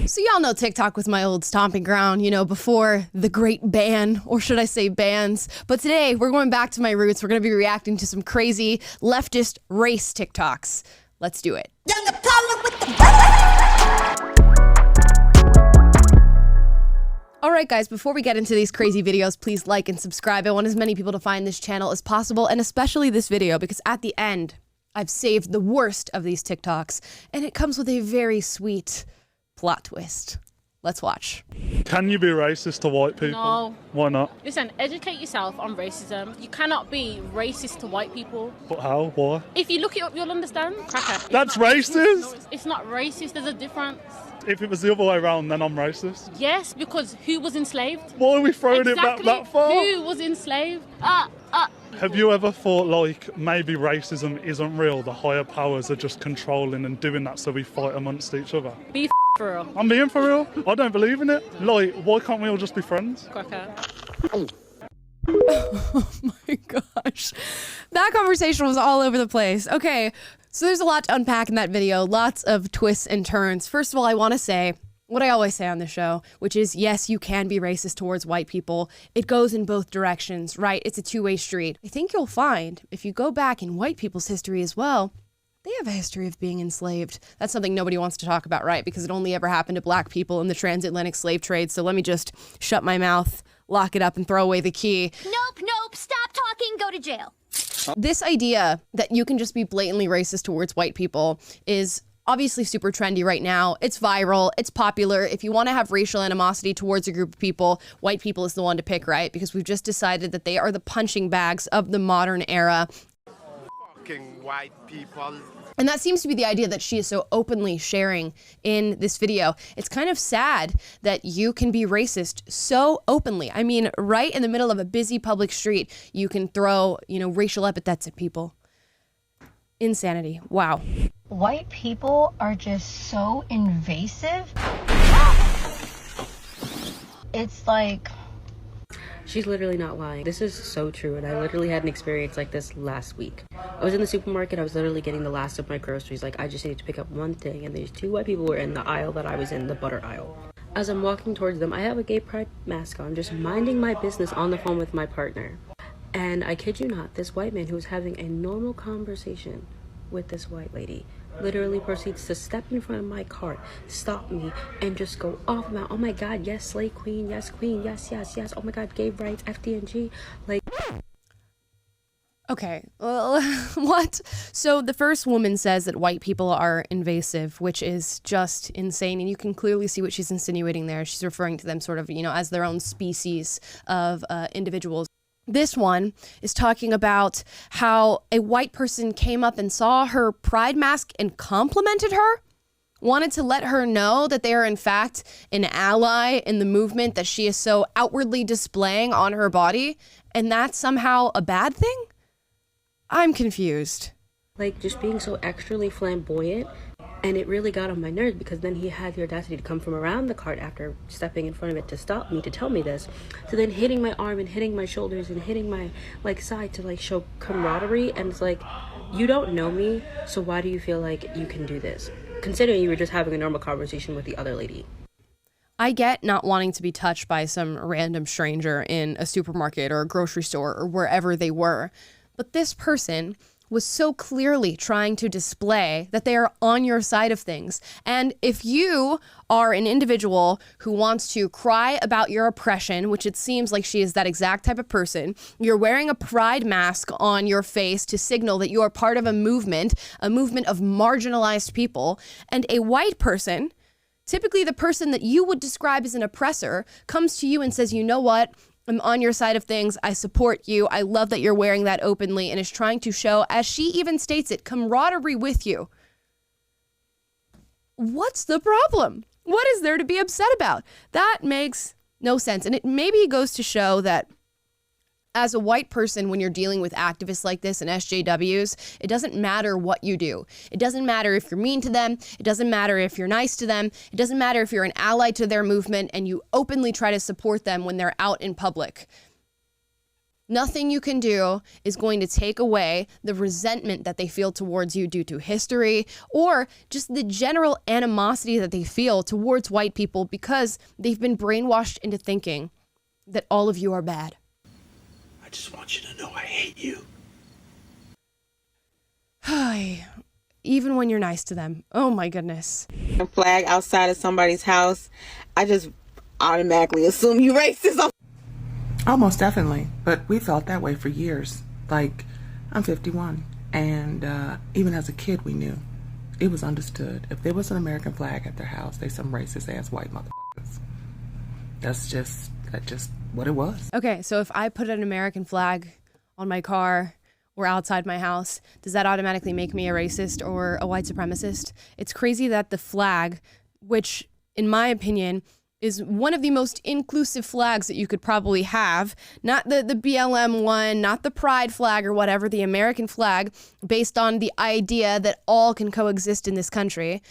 So y'all know TikTok was my old stomping ground, you know, before the great ban, or should I say bans. But today we're going back to my roots. We're going to be reacting to some crazy leftist race TikToks. Let's do it. All right, guys, before we get into these crazy videos, please like and subscribe. I want as many people to find this channel as possible, and especially this video, because at the end, I've saved the worst of these TikToks, and it comes with a very sweet plot twist. Let's watch. Can you be racist to white people? No. Why not? Listen, educate yourself on racism. You cannot be racist to white people. But how? Why? If you look it up, you'll understand. Cracker. That's racist? It's not racist. There's a difference. If it was the other way around, then I'm racist. Yes, because who was enslaved? Why are we throwing it back that far? Who was enslaved? Have you ever thought, like, maybe racism isn't real? The higher powers are just controlling and doing that so we fight amongst each other? Be for real. I'm being for real. I don't believe in it. Like, why can't we all just be friends? Cracker. Oh my gosh. That conversation was all over the place. Okay, so there's a lot to unpack in that video. Lots of twists and turns. First of all, I want to say what I always say on the show, which is, yes, you can be racist towards white people. It goes in both directions, right? It's a two-way street. I think you'll find, if you go back in white people's history as well, they have a history of being enslaved. That's something nobody wants to talk about, right? Because it only ever happened to black people in the transatlantic slave trade. So let me just shut my mouth, lock it up, and throw away the key. Nope, stop talking, go to jail. This idea that you can just be blatantly racist towards white people is obviously super trendy right now. It's viral, it's popular. If you want to have racial animosity towards a group of people, white people is the one to pick, right? Because we've just decided that they are the punching bags of the modern era. Fucking white people. And that seems to be the idea that she is so openly sharing in this video. It's kind of sad that you can be racist so openly. I mean, right in the middle of a busy public street, you can throw, racial epithets at people. Insanity. Wow. White people are just so invasive. It's like... She's literally not lying. This is so true, and I literally had an experience like this last week. I was in the supermarket, I was literally getting the last of my groceries, like I just needed to pick up one thing, and these two white people were in the aisle that I was in, the butter aisle. As I'm walking towards them, I have a gay pride mask on, just minding my business on the phone with my partner. And I kid you not, this white man who was having a normal conversation with this white lady literally proceeds to step in front of my cart, stop me, and just go off about, oh my god, yes, slay queen, yes, oh my god, gay rights, FDNG, like... Okay, well, what? So the first woman says that white people are invasive, which is just insane, and you can clearly see what she's insinuating there. She's referring to them sort of, as their own species of individuals. This one is talking about how a white person came up and saw her pride mask and complimented her, wanted to let her know that they are in fact an ally in the movement that she is so outwardly displaying on her body, and that's somehow a bad thing? I'm confused. Like, just being so extremely flamboyant, and it really got on my nerves because then he had the audacity to come from around the cart after stepping in front of it to stop me, to tell me this, to then hitting my arm and hitting my shoulders and hitting my side to show camaraderie. And it's like, you don't know me, so why do you feel like you can do this, considering you were just having a normal conversation with the other lady? I get not wanting to be touched by some random stranger in a supermarket or a grocery store or wherever they were, but this person was so clearly trying to display that they are on your side of things. And if you are an individual who wants to cry about your oppression, which it seems like she is that exact type of person, you're wearing a pride mask on your face to signal that you are part of a movement of marginalized people, and a white person, typically the person that you would describe as an oppressor, comes to you and says, you know what? I'm on your side of things. I support you. I love that you're wearing that openly, and is trying to show, as she even states it, camaraderie with you. What's the problem? What is there to be upset about? That makes no sense. And it maybe goes to show that as a white person, when you're dealing with activists like this and SJWs, it doesn't matter what you do. It doesn't matter if you're mean to them. It doesn't matter if you're nice to them. It doesn't matter if you're an ally to their movement and you openly try to support them when they're out in public. Nothing you can do is going to take away the resentment that they feel towards you due to history or just the general animosity that they feel towards white people because they've been brainwashed into thinking that all of you are bad. I just want you to know I hate you. Even when you're nice to them. Oh my goodness. A flag outside of somebody's house, I just automatically assume you racist. Oh, most definitely. But we felt that way for years. Like, I'm 51. And even as a kid, we knew. It was understood. If there was an American flag at their house, they some racist-ass white motherfuckers. That's just what it was. Okay, so if I put an American flag on my car or outside my house, does that automatically make me a racist or a white supremacist? It's crazy that the flag, which, in my opinion, is one of the most inclusive flags that you could probably have. Not the BLM one, not the pride flag or whatever, the American flag, based on the idea that all can coexist in this country.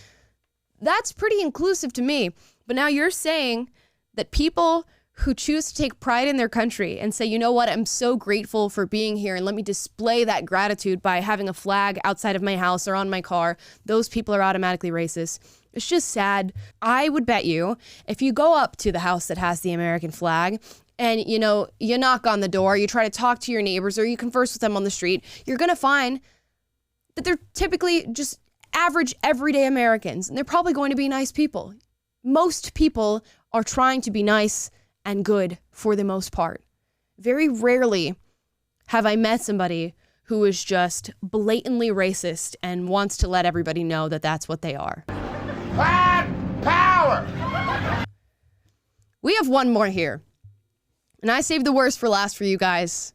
That's pretty inclusive to me. But now you're saying that people who choose to take pride in their country and say, you know what, I'm so grateful for being here and let me display that gratitude by having a flag outside of my house or on my car, those people are automatically racist. It's just sad. I would bet you if you go up to the house that has the American flag and, you know, you knock on the door, you try to talk to your neighbors or you converse with them on the street, you're going to find that they're typically just average, everyday Americans. And they're probably going to be nice people. Most people are trying to be nice and good for the most part. Very rarely have I met somebody who is just blatantly racist and wants to let everybody know that that's what they are. Black power! We have one more here. And I saved the worst for last for you guys.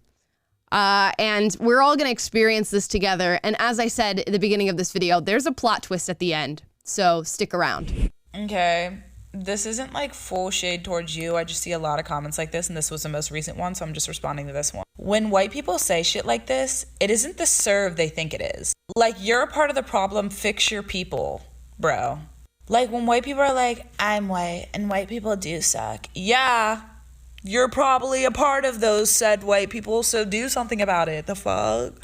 And we're all going to experience this together. And as I said at the beginning of this video, there's a plot twist at the end. So stick around. Okay. This isn't like full shade towards you. I just see a lot of comments like this, and this was the most recent one, so I'm just responding to this one. When white people say shit like this, it isn't the serve they think it is. Like, you're a part of the problem, fix your people, bro. Like, when white people are like, I'm white, and white people do suck. Yeah, you're probably a part of those said white people, so do something about it. The fuck?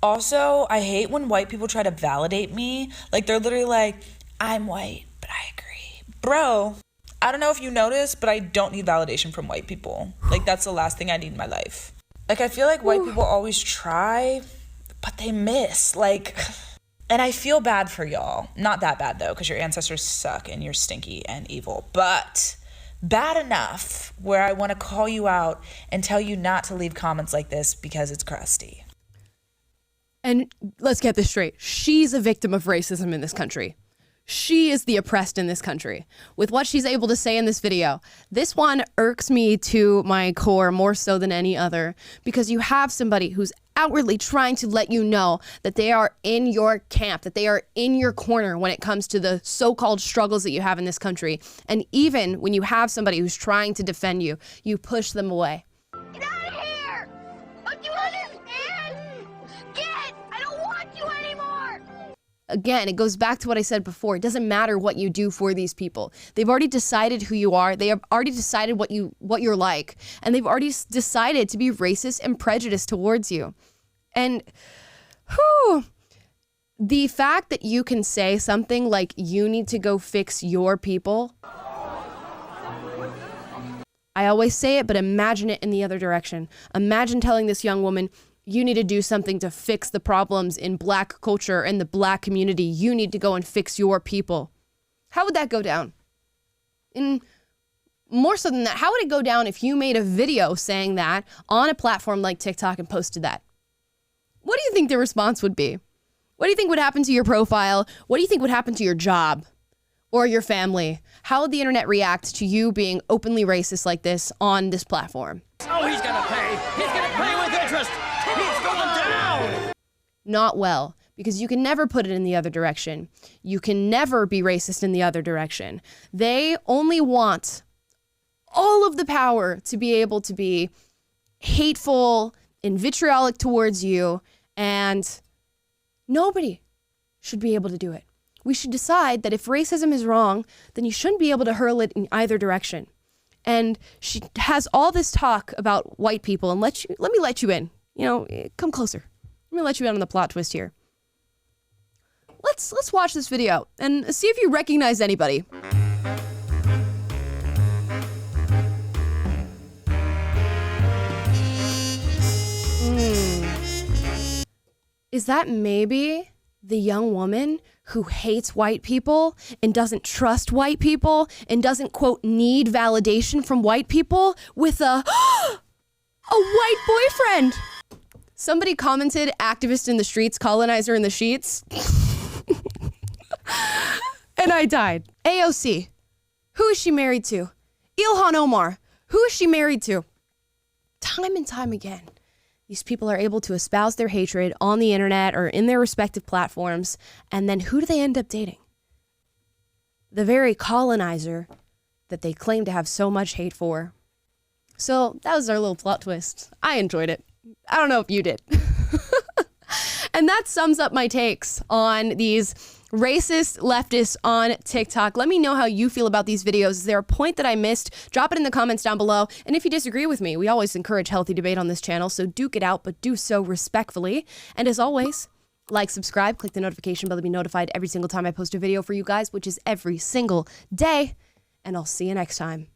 Also, I hate when white people try to validate me. Like, they're literally like, I'm white, but I agree. Bro, I don't know if you noticed, but I don't need validation from white people. Like, that's the last thing I need in my life. Like, I feel like white people always try, but they miss. Like, and I feel bad for y'all. Not that bad, though, because your ancestors suck and you're stinky and evil. But bad enough where I want to call you out and tell you not to leave comments like this because it's crusty. And let's get this straight. She's a victim of racism in this country. She is the oppressed in this country. With what she's able to say in this video, this one irks me to my core more so than any other, because you have somebody who's outwardly trying to let you know that they are in your camp, that they are in your corner when it comes to the so-called struggles that you have in this country. And even when you have somebody who's trying to defend you, you push them away. Get out of here! Don't you understand? Get! I don't want you anymore! Again, it goes back to what I said before. It doesn't matter what you do for these people. They've already decided who you are. They have already decided what you're like. And they've already decided to be racist and prejudiced towards you. And the fact that you can say something like, you need to go fix your people. I always say it, but imagine it in the other direction. Imagine telling this young woman, you need to do something to fix the problems in Black culture and the Black community. You need to go and fix your people. How would that go down? And more so than that, how would it go down if you made a video saying that on a platform like TikTok and posted that? What do you think the response would be? What do you think would happen to your profile? What do you think would happen to your job or your family? How would the internet react to you being openly racist like this on this platform? Oh, he's gonna pay. He's gonna pay with interest. He's going down. Not well, because you can never put it in the other direction. You can never be racist in the other direction. They only want all of the power to be able to be hateful and vitriolic towards you, and nobody should be able to do it. We should decide that if racism is wrong, then you shouldn't be able to hurl it in either direction. And she has all this talk about white people, and let me let you in. You know, come closer. Let me let you in on the plot twist here. Let's watch this video and see if you recognize anybody. Is that maybe the young woman who hates white people and doesn't trust white people and doesn't, quote, need validation from white people with a white boyfriend? Somebody commented, activist in the streets, colonizer in the sheets. And I died. AOC, who is she married to? Ilhan Omar, who is she married to? Time and time again, these people are able to espouse their hatred on the internet or in their respective platforms, and then who do they end up dating? The very colonizer that they claim to have so much hate for. So that was our little plot twist. I enjoyed it. I don't know if you did. And that sums up my takes on these racist leftists on TikTok. Let me know how you feel about these videos. Is there a point that I missed? Drop it in the comments down below. And if you disagree with me, we always encourage healthy debate on this channel, so duke it out, but do so respectfully. And as always, like, subscribe, click the notification bell to be notified every single time I post a video for you guys, which is every single day. And I'll see you next time.